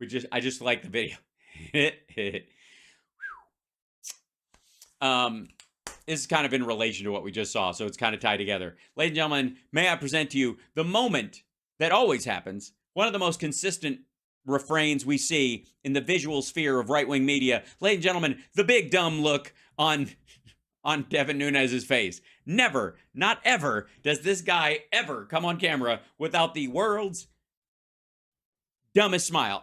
I just like the video. This is kind of in relation to what we just saw, so it's kind of tied together. Ladies and gentlemen, may I present to you the moment that always happens, one of the most consistent refrains we see in the visual sphere of right-wing media. Ladies and gentlemen, the big dumb look on Devin Nunes' face. Never, not ever, does this guy ever come on camera without the world's dumbest smile.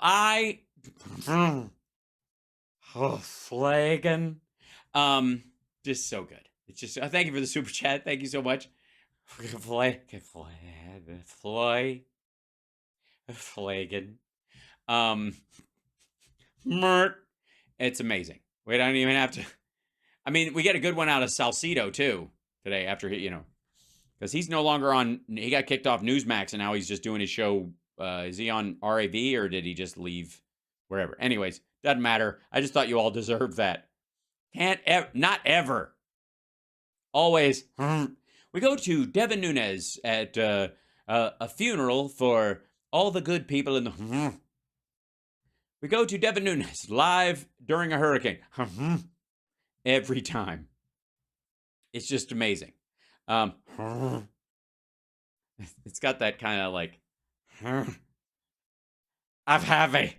Flagging. Just so good. It's just, thank you for the super chat. Thank you so much. Flagging. It's amazing. We don't even have to. I mean, we get a good one out of Salcido too today after he, because he's no longer on. He got kicked off Newsmax and now he's just doing his show. Is he on RAV or did he just leave wherever? Anyways, doesn't matter. I just thought you all deserved that. Not ever. Always. We go to Devin Nunes at a funeral for all the good people in the. We go to Devin Nunes live during a hurricane. Every time. It's just amazing. It's got that kind of like. I'm happy.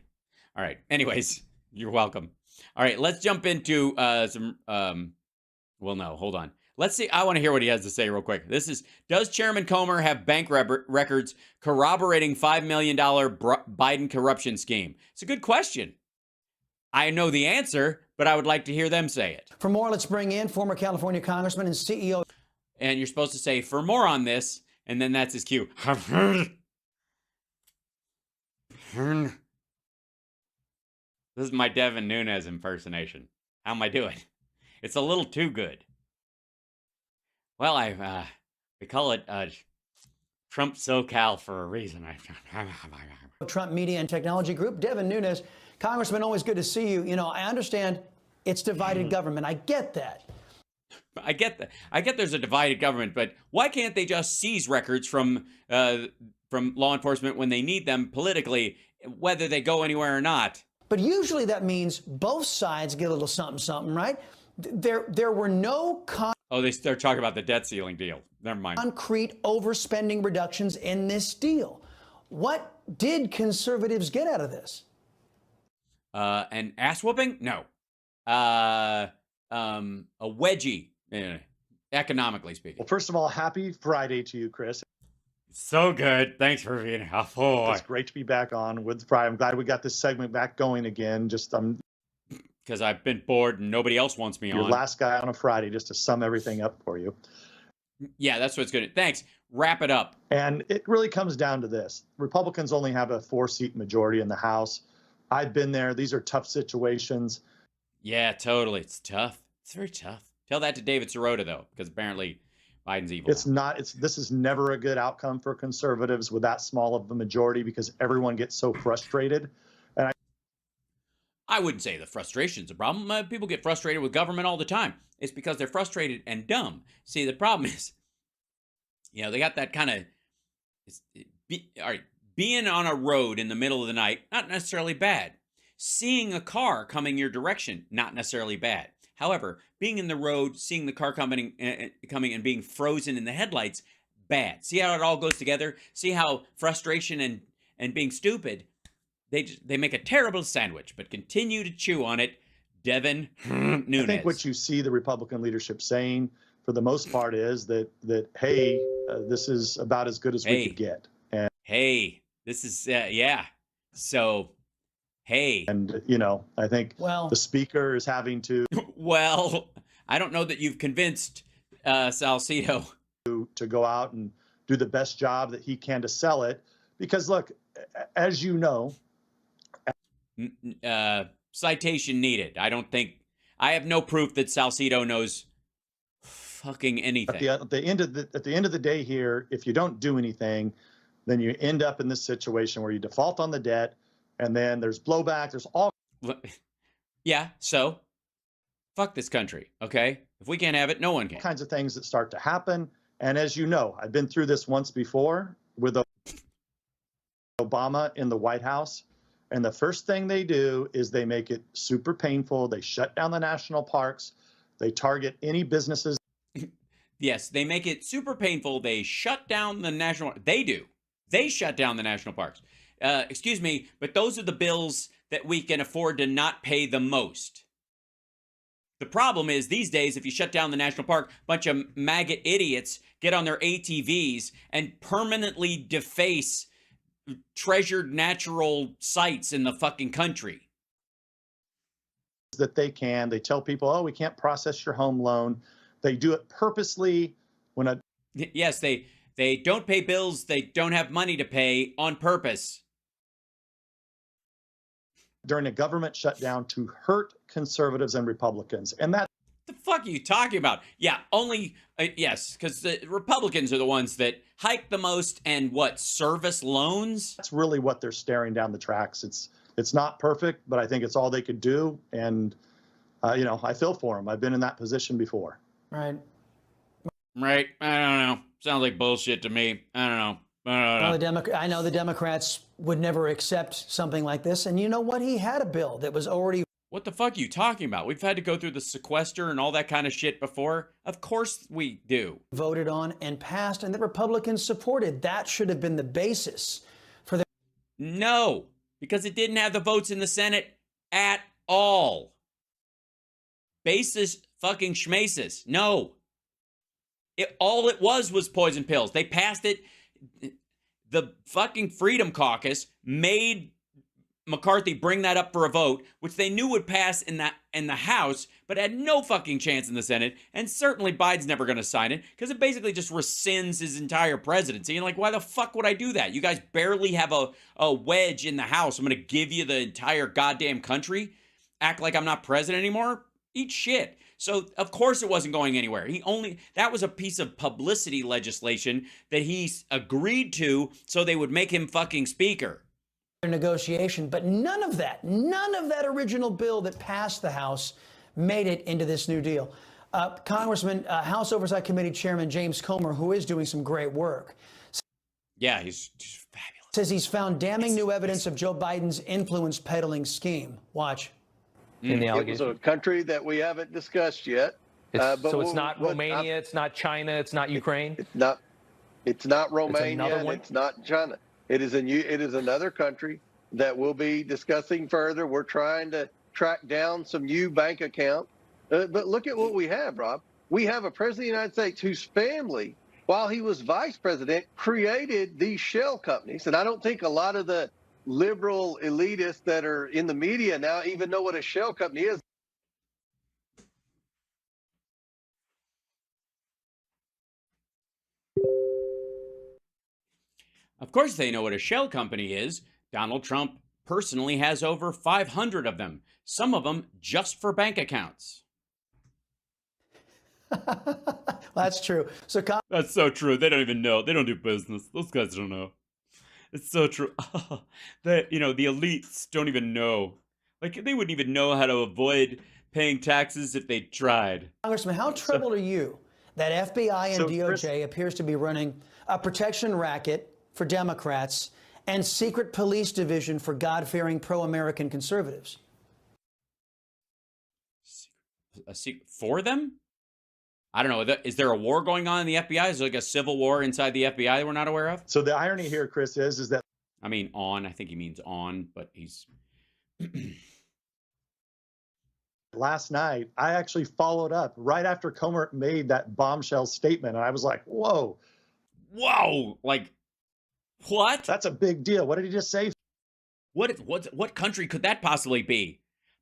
All right. Anyways, you're welcome. All right. Let's jump into some. Well, no, hold on. Let's see. I want to hear what he has to say real quick. This is, does Chairman Comer have bank records corroborating $5 million Biden corruption scheme? It's a good question. I know the answer, but I would like to hear them say it. For more, let's bring in former California Congressman and CEO. And you're supposed to say, for more on this, and then that's his cue. This is my Devin Nunes impersonation. How am I doing? It's a little too good. Well, we call it Trump SoCal for a reason. Trump Media and Technology Group, Devin Nunes. Congressman, always good to see you. You know, I understand it's divided government. I get that. I get that. I get there's a divided government, but why can't they just seize records from law enforcement when they need them politically, whether they go anywhere or not? But usually that means both sides get a little something, something, right? There were no they're talking about the debt ceiling deal. Never mind. Concrete overspending reductions in this deal. What did conservatives get out of this? An ass whooping? No. A wedgie, economically speaking. Well, first of all, happy Friday to you, Chris. So good. Thanks for being here. Oh, it's great to be back on with Friday. I'm glad we got this segment back going again. Just because I've been bored and nobody else wants me on. Your last guy on a Friday, just to sum everything up for you. Yeah, that's what's good. Thanks. Wrap it up. And it really comes down to this. Republicans only have a 4-seat majority in the House. I've been there. These are tough situations. Yeah, totally. It's tough. It's very tough. Tell that to David Sirota, though, because apparently Biden's evil. It's not. This is never a good outcome for conservatives with that small of a majority because everyone gets so frustrated. And I wouldn't say the frustration's a problem. People get frustrated with government all the time. It's because they're frustrated and dumb. See, the problem is, they got that kind of, all right, being on a road in the middle of the night, not necessarily bad. Seeing a car coming your direction, not necessarily bad. However, being in the road, seeing the car coming and being frozen in the headlights, bad. See how it all goes together? See how frustration and being stupid, they make a terrible sandwich, but continue to chew on it. Devin Nunes. I think what you see the Republican leadership saying, for the most part, is that hey, this is about as good as we could get. And hey, this is yeah. So. Hey. And, I think the speaker is having to. Well, I don't know that you've convinced Salcido. To go out and do the best job that he can to sell it. Because, look, as you know. Citation needed. I have no proof that Salcido knows fucking anything. At the end of the day here, if you don't do anything, then you end up in this situation where you default on the debt. And then there's blowback. There's all. Yeah. So fuck this country. Okay. If we can't have it, no one can. Kinds of things that start to happen. And as you know, I've been through this once before with Obama in the White House. And the first thing they do is they make it super painful. They shut down the national parks. They target any businesses. Yes, they make it super painful. They shut down the national. They do. They shut down the national parks. Excuse me, but those are the bills that we can afford to not pay the most. The problem is these days, if you shut down the national park, a bunch of maggot idiots get on their ATVs and permanently deface treasured natural sites in the fucking country. That they can. They tell people, oh, we can't process your home loan. They do it purposely when a. Yes, they don't pay bills they don't have money to pay on purpose. During a government shutdown to hurt conservatives and Republicans. And that. The fuck are you talking about? Yeah, only, yes, because the Republicans are the ones that hike the most and what, service loans? That's really what they're staring down the tracks. It's not perfect, but I think it's all they could do. And, I feel for them. I've been in that position before. Right. Right. I don't know. Sounds like bullshit to me. I don't know. I know the Democrats would never accept something like this. And you know what? He had a bill that was already. What the fuck are you talking about? We've had to go through the sequester and all that kind of shit before. Of course we do. Voted on and passed, and the Republicans supported. That should have been the basis for their. No, because it didn't have the votes in the Senate at all. Basis fucking schmaces. No. All it was poison pills. They passed it. The fucking Freedom Caucus made McCarthy bring that up for a vote, which they knew would pass in the House, but had no fucking chance in the Senate. And certainly Biden's never going to sign it because it basically just rescinds his entire presidency. And like, why the fuck would I do that? You guys barely have a wedge in the House. I'm going to give you the entire goddamn country. Act like I'm not president anymore. Eat shit. So, of course it wasn't going anywhere. That was a piece of publicity legislation that he agreed to so they would make him fucking speaker. Negotiation, but none of that original bill that passed the House made it into this new deal. Congressman, House Oversight Committee Chairman James Comer, who is doing some great work. Yeah, he's fabulous. Says he's found damning new evidence of Joe Biden's influence peddling scheme. Watch. In the allegation. It was a country that we haven't discussed yet. So it's not Romania, it's not China, it's not Ukraine? It's not Romania, and it's not China. It is another country that we'll be discussing further. We're trying to track down some new bank account. But look at what we have, Rob. We have a president of the United States whose family, while he was vice president, created these shell companies. And I don't think a lot of the liberal elitists that are in the media now even know what a shell company is. Of course they know what a shell company is. Donald Trump personally has over 500 of them, some of them just for bank accounts. Well, that's true. That's so true. They don't even know. They don't do business. Those guys don't know. It's so true. The elites don't even know. Like, they wouldn't even know how to avoid paying taxes if they tried. Congressman, how troubled are you that FBI and DOJ appears to be running a protection racket for Democrats and secret police division for God-fearing pro-American conservatives? For them? I don't know. Is there a war going on in the FBI? Is there like a civil war inside the FBI that we're not aware of? So the irony here, Chris, is that. I mean, I think he means on, but he's. Last night, I actually followed up right after Comer made that bombshell statement. And I was like, whoa. Whoa. Like, what? That's a big deal. What did he just say? What country could that possibly be?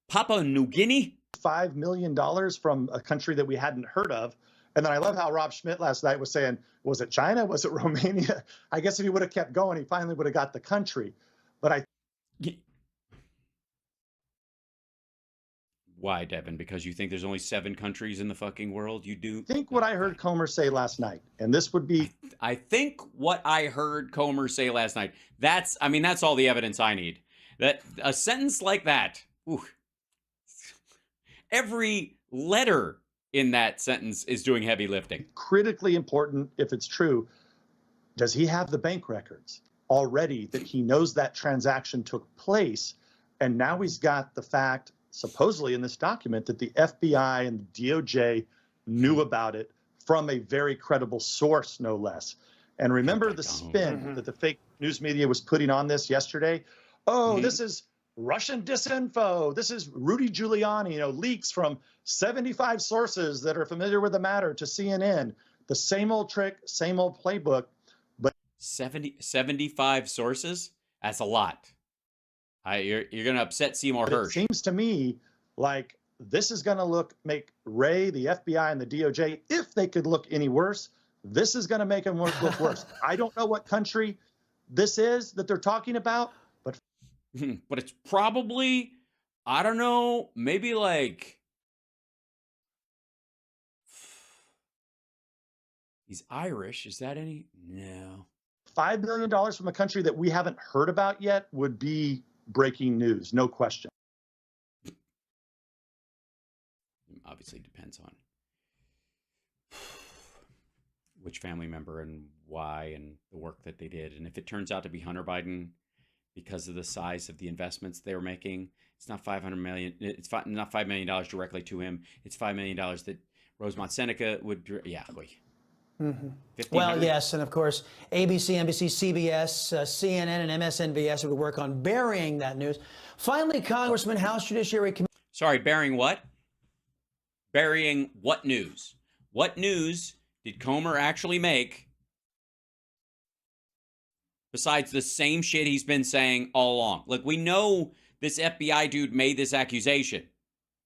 Papua New Guinea? $5 million from a country that we hadn't heard of. And then I love how Rob Schmidt last night was saying, was it China? Was it Romania? I guess if he would have kept going, he finally would have got the country. But Why, Devin? Because you think there's only 7 countries in the fucking world? You do? Think what I heard Comer say last night. And this would be. I think what I heard Comer say last night. That's all the evidence I need. That a sentence like that. Ooh, every letter in that sentence is doing heavy lifting. Critically important, if it's true, does he have the bank records already that he knows that transaction took place? And now he's got the fact, supposedly in this document, that the FBI and the DOJ knew about it from a very credible source, no less. And remember the spin that the fake news media was putting on this yesterday? Oh, this is Russian disinfo. This is Rudy Giuliani, leaks from 75 sources that are familiar with the matter to CNN. The same old trick, same old playbook. But 75 sources? That's a lot. You're going to upset Seymour Hersh. It seems to me like this is going to make Ray, the FBI, and the DOJ, if they could look any worse, this is going to make them look worse. I don't know what country this is that they're talking about, but it's probably, I don't know, maybe like he's Irish. Is that any? No. $5 million from a country that we haven't heard about yet would be breaking news, no question. Obviously depends on which family member and why and the work that they did. And if it turns out to be Hunter Biden because of the size of the investments they were making, it's not $500 million. It's not $5 million directly to him. It's $5 million that Rosemont Seneca would. Yeah. Well, yes, and of course, ABC, NBC, CBS, CNN, and MSNBS would work on burying that news. Finally, Congressman, House Judiciary Committee. Sorry, burying what? Burying what news? What news did Comer actually make besides the same shit he's been saying all along? Look, we know this FBI dude made this accusation.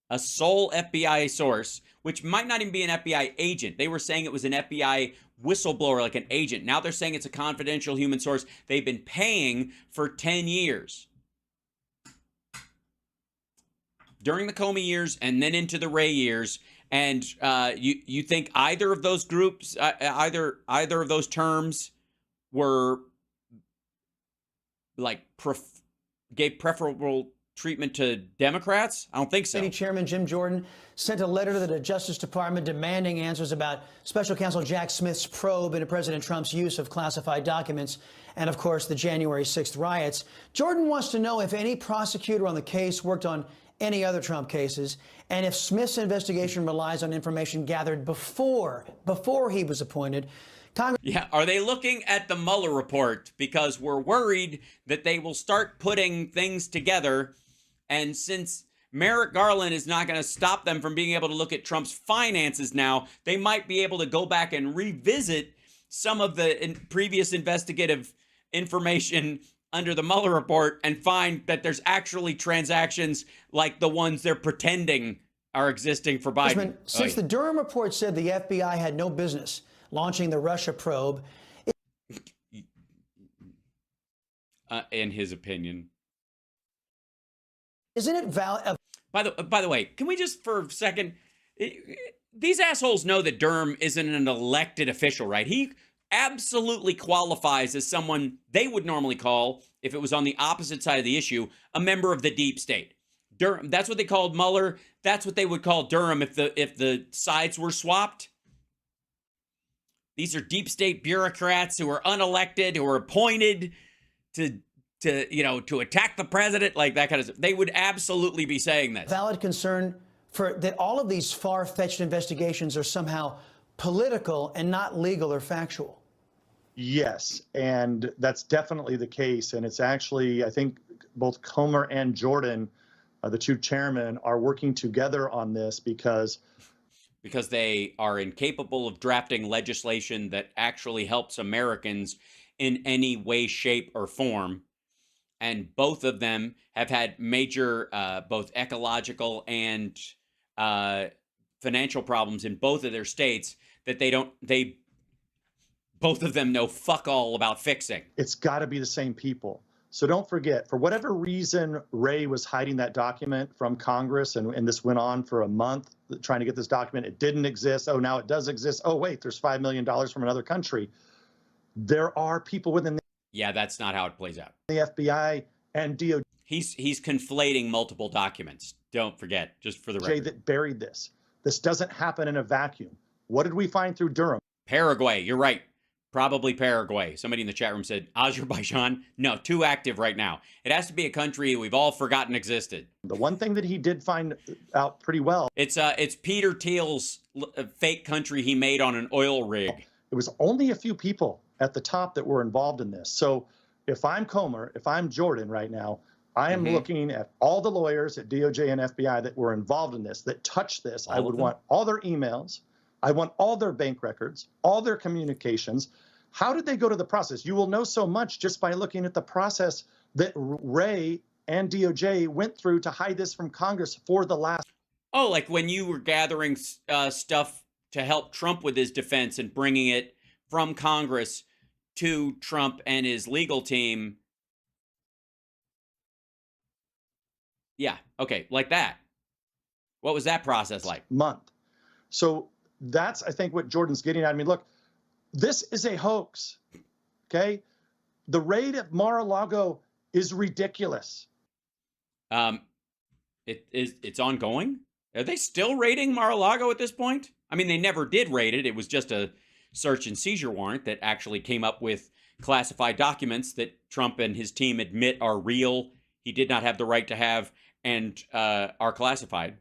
A sole FBI source, which might not even be an FBI agent. They were saying it was an FBI whistleblower, like an agent. Now they're saying it's a confidential human source they've been paying for 10 years. During the Comey years and then into the Wray years. And you think either of those groups, either of those terms were like gave preferable treatment to Democrats? I don't think so. Committee Chairman Jim Jordan sent a letter to the Justice Department demanding answers about Special Counsel Jack Smith's probe into President Trump's use of classified documents and, of course, the January 6th riots. Jordan wants to know if any prosecutor on the case worked on any other Trump cases, and if Smith's investigation relies on information gathered before he was appointed. Yeah, are they looking at the Mueller report? Because we're worried that they will start putting things together. And since Merrick Garland is not going to stop them from being able to look at Trump's finances now, they might be able to go back and revisit some of the previous investigative information under the Mueller report and find that there's actually transactions like the ones they're pretending are existing for Biden. Since the Durham report said the FBI had no business launching the Russia probe. In his opinion. Isn't it valid? By the way, can we just for a second, these assholes know that Durham isn't an elected official, right? He absolutely qualifies as someone they would normally call, if it was on the opposite side of the issue, a member of the deep state. Durham, that's what they called Mueller. That's what they would call Durham if the sides were swapped. These are deep state bureaucrats who are unelected, who are appointed to attack the president, like that kind of stuff. They would absolutely be saying this. Valid concern that all of these far-fetched investigations are somehow political and not legal or factual. Yes, and that's definitely the case. And it's actually, I think, both Comer and Jordan, the two chairmen, are working together on this because they are incapable of drafting legislation that actually helps Americans in any way, shape, or form. And both of them have had major both ecological and financial problems in both of their states that they both of them know fuck all about fixing. It's got to be the same people. So don't forget, for whatever reason, Ray was hiding that document from Congress, and this went on for a month trying to get this document. It didn't exist. Oh, now it does exist. Oh, wait, there's $5 million from another country. There are people within Yeah, that's not how it plays out. the FBI and DOJ. He's conflating multiple documents. Don't forget, just for the record. that buried this. This doesn't happen in a vacuum. What did we find through Durham? Paraguay, you're right. Probably Paraguay. Somebody in the chat room said Azerbaijan. No, too active right now. It has to be a country we've all forgotten existed. The one thing that he did find out pretty well. It's Peter Thiel's fake country he made on an oil rig. It was only a few people at the top that were involved in this. So if I'm Comer, if I'm Jordan right now, I am looking at all the lawyers at DOJ and FBI that were involved in this, that touched this. I would want all their emails. I want all their bank records, all their communications. How did they go to the process? You will know so much just by looking at the process that Wray and DOJ went through to hide this from Congress for the last. Oh, like when you were gathering stuff to help Trump with his defense and bringing it from Congress to Trump and his legal team. Yeah, okay, like that. What was that process like? Month. So that's, I think, what Jordan's getting at. I mean, look, this is a hoax, okay? The raid at Mar-a-Lago is ridiculous. It's ongoing? Are they still raiding Mar-a-Lago at this point? I mean, they never did raid it. It was just a search and seizure warrant that actually came up with classified documents that Trump and his team admit are real, he did not have the right to have, and are classified.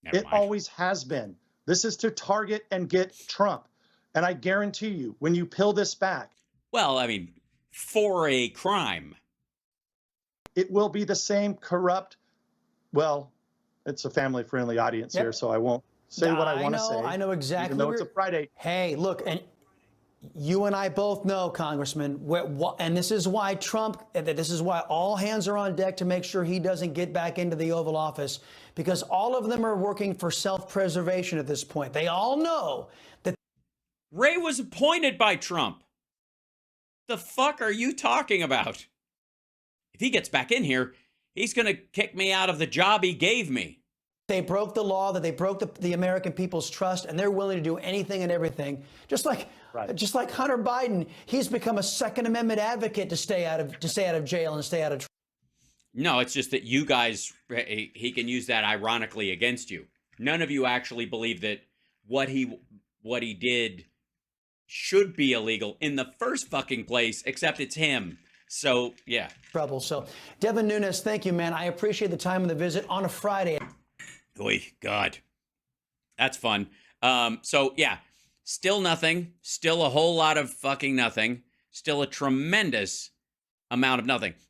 It always has been. This is to target and get Trump. And I guarantee you, when you peel this back. Well, I mean, for a crime. It will be the same corrupt, well, it's a family-friendly audience here, so I won't say what I want to say. I know exactly. Even though it's a Friday. Hey, look, and you and I both know, Congressman, and this is why this is why all hands are on deck to make sure he doesn't get back into the Oval Office, because all of them are working for self-preservation at this point. They all know that Wray was appointed by Trump. The fuck are you talking about? If he gets back in here, he's going to kick me out of the job he gave me. they broke the law, that they broke the American people's trust, and they're willing to do anything and everything. Just like Hunter Biden, he's become a Second Amendment advocate to stay out of jail and stay out of. No, it's just that you guys, he can use that ironically against you. None of you actually believe that what he did should be illegal in the first fucking place, except it's him. So, yeah. Trouble. So, Devin Nunes, thank you, man. I appreciate the time and the visit on a Friday. Oy, God. That's fun. So, yeah, still nothing. Still a whole lot of fucking nothing. Still a tremendous amount of nothing.